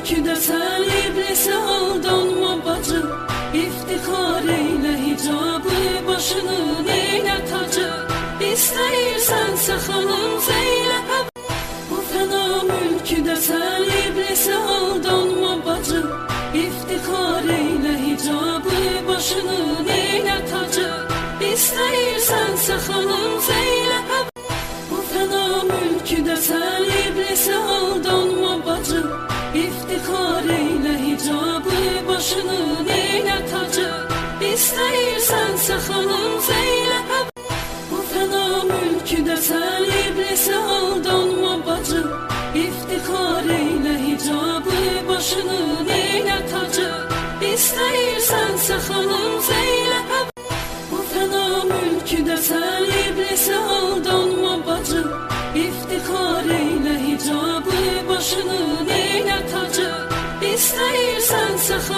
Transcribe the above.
mülküde sen iblise aldanma bacı. İftihar eyle hicabı, başının eyle tacı. İstəyirsən xanım Zeynep, bu fena mülküde sen iblise aldanma bacı. İftihar eyle hicabı, başının eyle tacı. İstəyirsən xanım Zeynep, bu fena mülküde sen iblise aldanma bacı. İftihar eyle hicabı, başının eyle tacı. İstəyirsən xanım Zeynep, bu fena mülküde sen iblise aldanma bacı. İftihar eyle hicabı, başının eyle tacı. İstəyirsən xanım Zeynep, bu fena mülküde sen iblise aldanma bacı. İftihar eyle hicabı, başının eyle tacı. İstəyirsən xanım